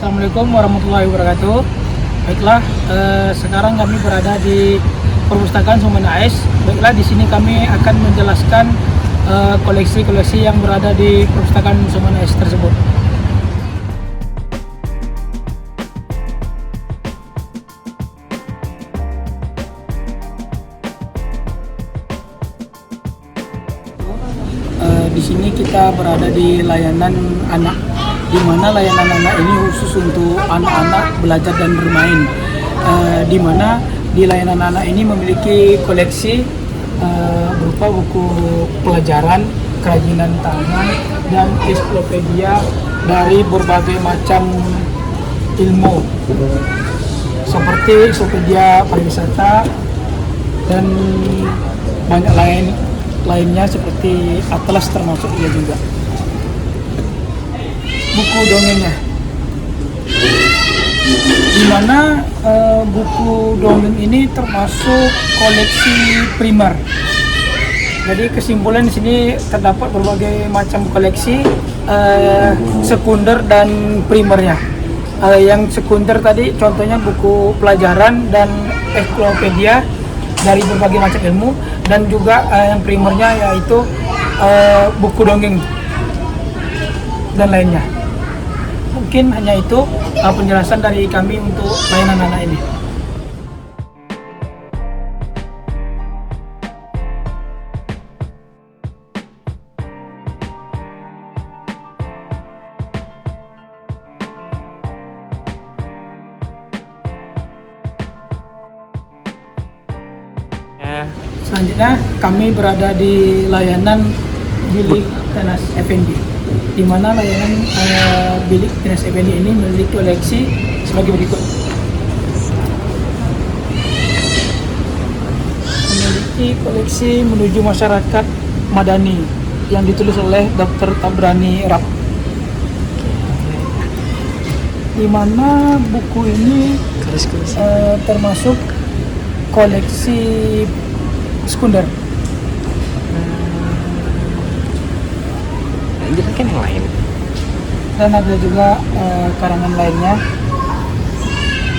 Assalamualaikum warahmatullahi wabarakatuh. Baiklah, sekarang kami berada di Perpustakaan Sumana AS. Baiklah, di sini kami akan menjelaskan koleksi-koleksi yang berada di Perpustakaan Sumana AS tersebut. Di sini kita berada di layanan anak, di mana layanan anak ini khusus untuk anak-anak belajar dan bermain. Di mana di layanan anak ini memiliki koleksi berupa buku pelajaran, kerajinan tangan, dan ensiklopedia dari berbagai macam ilmu, seperti ensiklopedia pariwisata dan banyak lainnya seperti atlas termasuk dia juga. Buku dongengnya, di mana buku dongeng ini termasuk koleksi primer. Jadi kesimpulan di sini terdapat berbagai macam koleksi sekunder dan primernya. Yang sekunder tadi contohnya buku pelajaran dan ensiklopedia dari berbagai macam ilmu, dan juga yang primernya yaitu buku dongeng dan lainnya. Mungkin hanya itu penjelasan dari kami untuk layanan anak ini. Selanjutnya kami berada di layanan Bilik Tenas Effendi, di mana layanan Bilik Tenas Effendi ini memiliki koleksi sebagai berikut. Memiliki koleksi Menuju Masyarakat Madani yang ditulis oleh Dr. Tabrani Rab, di mana buku ini termasuk koleksi sekunder. Jelaskan yang lain. Dan ada juga karangan lainnya,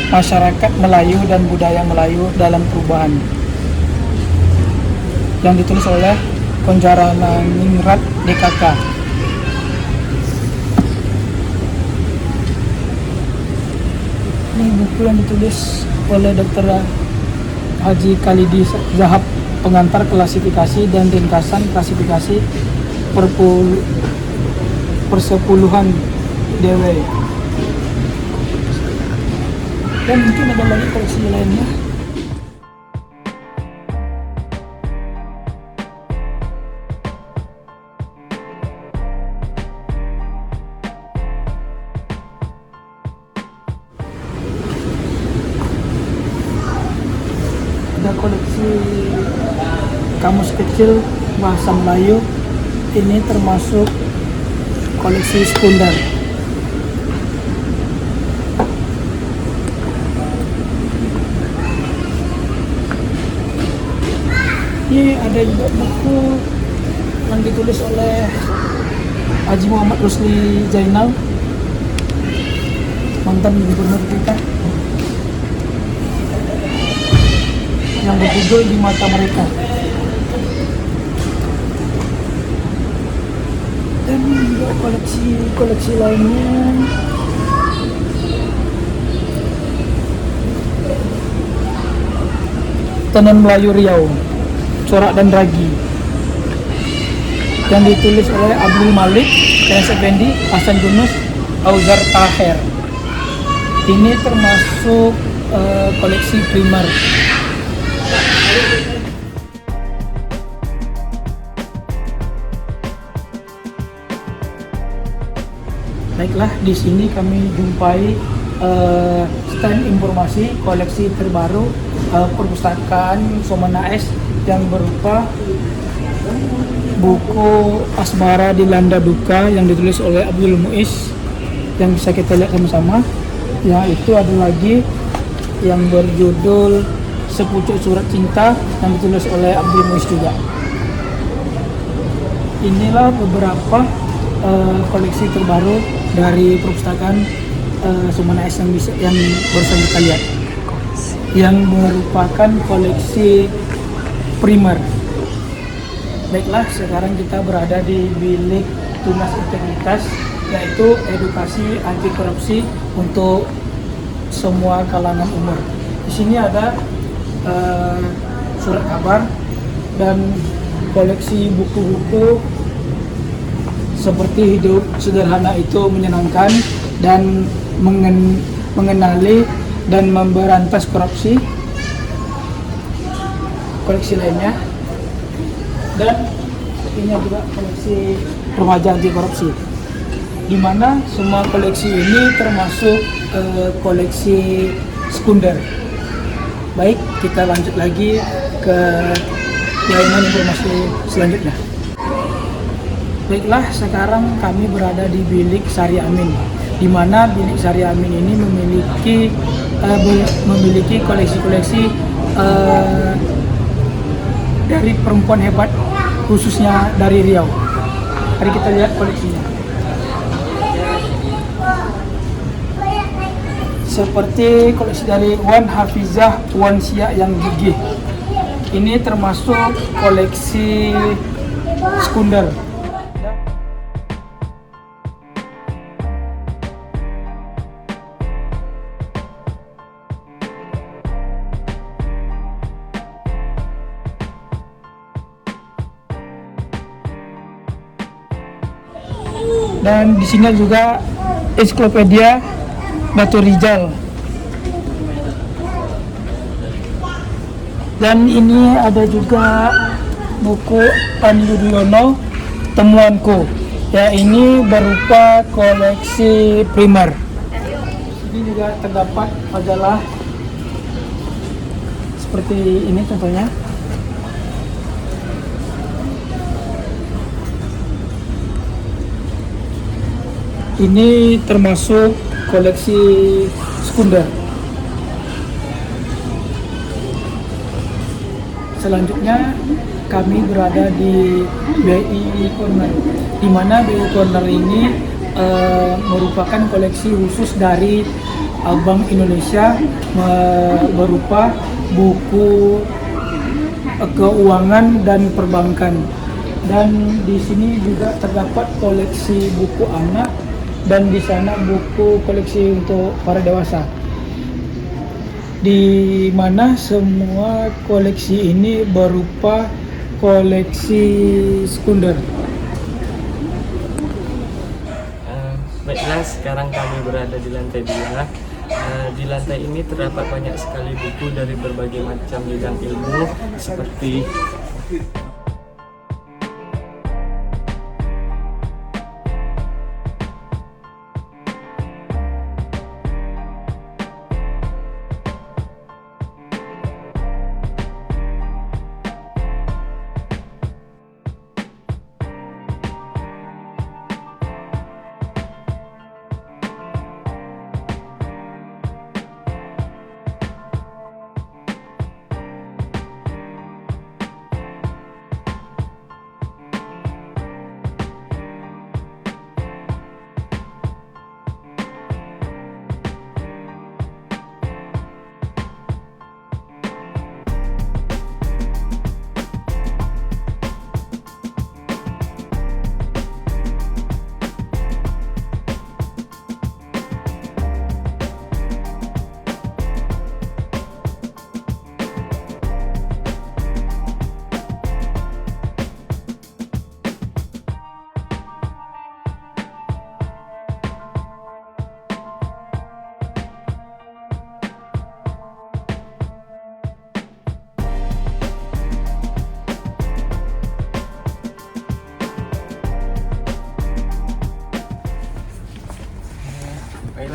Masyarakat Melayu dan Budaya Melayu dalam Perubahan, yang ditulis oleh Konjarana Ningrat DKK. Ini buku yang ditulis oleh Dr. Haji Khalidi Zahab, pengantar klasifikasi dan ringkasan klasifikasi persepuluhan DW. Dan mungkin ada lagi koleksi lainnya. Ada koleksi kamus kecil bahasa Melayu, ini termasuk koleksi sekunder. Ini ada juga buku yang ditulis oleh Haji Muhammad Rusli Zainal, mantan gubernur kita, yang berjudul Di Mata Mereka. Dan juga koleksi lainnya. Tenan Melayu Riau, Corak dan Ragi, yang ditulis oleh Abdul Malik, Tenas Effendi, Hasan Yunus, Auzar Taher. Ini termasuk koleksi primer. Baiklah, di sini kami jumpai stand informasi koleksi terbaru Perpustakaan Sumana AS yang berupa buku Asmara Dilanda Duka yang ditulis oleh Abdul Muiz, yang bisa kita lihat sama-sama. Yaitu ada lagi yang berjudul Sepucuk Surat Cinta yang ditulis oleh Abdul Muiz juga. Inilah beberapa koleksi terbaru dari Perpustakaan Sumana S yang barusan kita lihat, yang merupakan koleksi primer. Baiklah, sekarang kita berada di bilik tunas integritas, yaitu edukasi anti korupsi untuk semua kalangan umur. Di sini ada surat kabar dan koleksi buku-buku seperti Hidup Sederhana Itu Menyenangkan dan mengenali dan memberantas korupsi, koleksi lainnya, dan ini juga koleksi remaja anti korupsi, di mana semua koleksi ini termasuk koleksi sekunder. Baik, kita lanjut lagi ke layanan informasi selanjutnya. Baiklah, sekarang kami berada di bilik Sari Amin, di mana bilik Sari Amin ini memiliki koleksi-koleksi dari perempuan hebat, khususnya dari Riau. Mari kita lihat koleksinya. Seperti koleksi dari Wan Hafizah Wan Sia yang gigih. Ini termasuk koleksi sekunder. Dan di sini juga ensiklopedia Batu Rijal. Dan ini ada juga buku Ani Yudhoyono Temuanku. Ya, ini berupa koleksi primer. Ini juga terdapat majalah seperti ini contohnya. Ini termasuk koleksi sekunder. Selanjutnya kami berada di BI Corner, di mana BI Corner ini merupakan koleksi khusus dari Bank Indonesia, berupa buku keuangan dan perbankan. Dan di sini juga terdapat koleksi buku anak, dan di sana buku koleksi untuk para dewasa, di mana semua koleksi ini berupa koleksi sekunder. Baiklah, sekarang kami berada di lantai 2. Di lantai ini terdapat banyak sekali buku dari berbagai macam bidang ilmu, seperti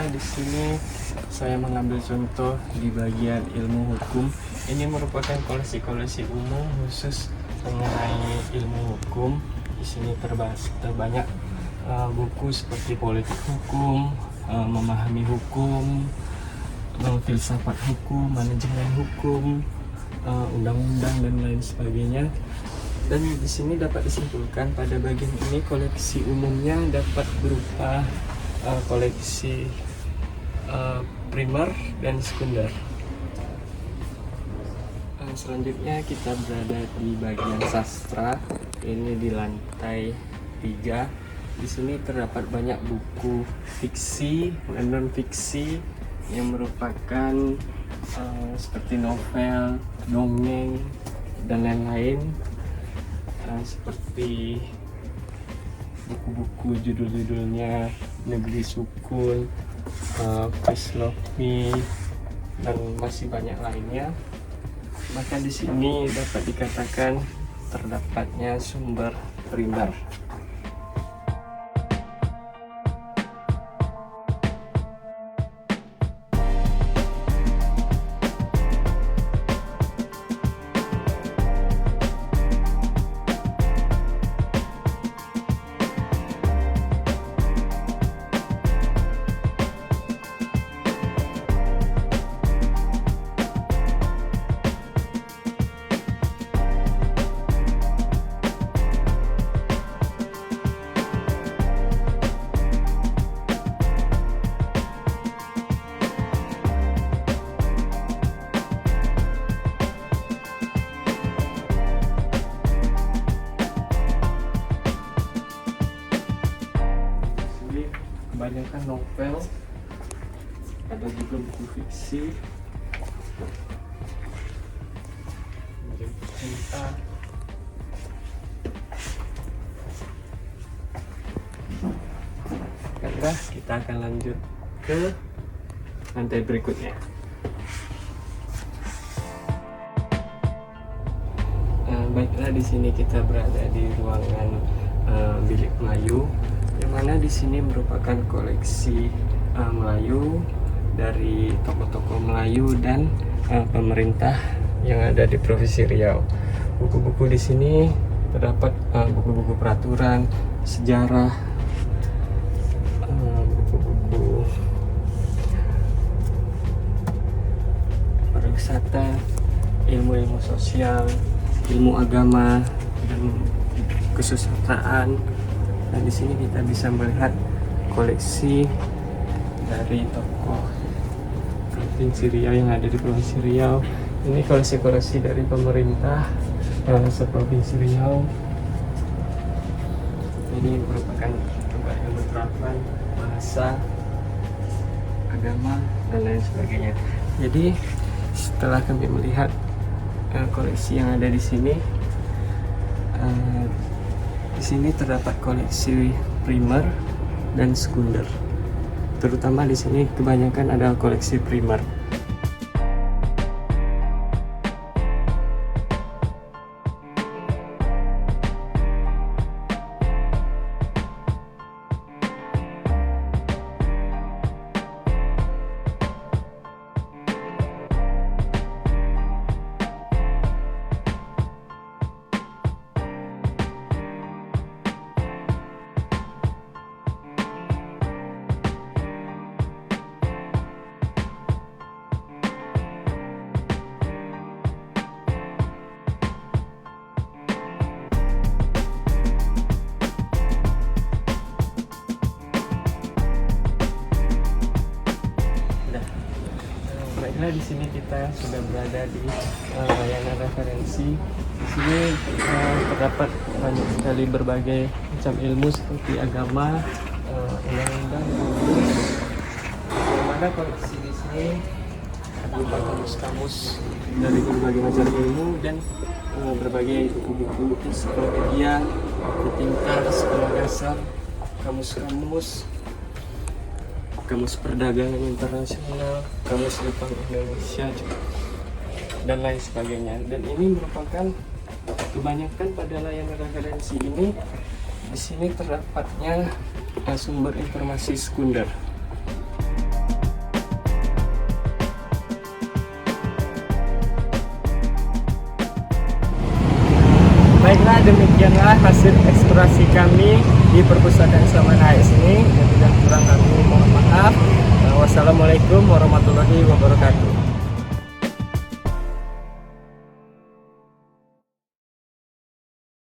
di sini saya mengambil contoh di bagian ilmu hukum. Ini merupakan koleksi-koleksi umum khusus mengenai ilmu hukum. Di sini terbanyak buku seperti politik hukum, memahami hukum, filsafat hukum, manajemen hukum, undang-undang dan lain sebagainya. Dan di sini dapat disimpulkan pada bagian ini koleksi umumnya dapat berupa koleksi primer dan sekunder. Selanjutnya kita berada di bagian sastra. Ini di lantai 3. Di sini terdapat banyak buku fiksi dan non fiksi yang merupakan seperti novel, dongeng, dan lain-lain. Seperti buku-buku judul-judulnya Negeri Sukun, Please Love Me, dan masih banyak lainnya. Maka di sini dapat dikatakan terdapatnya sumber primer. Kebanyakan novel, ada juga buku fiksi, cerita. Baiklah, kita akan lanjut ke lantai berikutnya. Baiklah, di sini kita berada di ruangan bilik Melayu, yang mana di sini merupakan koleksi Melayu dari tokoh-tokoh Melayu dan pemerintah yang ada di Provinsi Riau. Buku-buku di sini terdapat buku-buku peraturan, sejarah, buku-buku pariwisata, ilmu-ilmu sosial, ilmu agama, dan kesusastraan. Dan di sini kita bisa melihat koleksi dari tokoh Provinsi Riau yang ada di Provinsi Riau. Ini koleksi-koleksi dari pemerintah seprovinsi Riau. Ini merupakan berbagai penerapan bahasa, agama, dan lain sebagainya. Jadi setelah kami melihat koleksi yang ada di sini, terdapat koleksi primer dan sekunder. Terutama di sini kebanyakan adalah koleksi primer. Baiklah, di sini kita sudah berada di layanan referensi. Di sini terdapat banyak sekali berbagai macam ilmu seperti agama, undang-undang, mana koleksi di sini berupa kamus-kamus dari berbagai macam ilmu dan berbagai buku-buku ensiklopedia, pintar, sekolah dasar, kamus-kamus, kamus perdagangan internasional, kamus Jepang Indonesia, dan lain sebagainya. Dan ini merupakan kebanyakan pada layanan referensi ini. Di sini terdapatnya sumber informasi sekunder. Baiklah, demikianlah hasil eksplorasi kami di perpustakaan Islaman AS ini. Dan tidak kurang kami mohon maaf. Wassalamualaikum warahmatullahi wabarakatuh.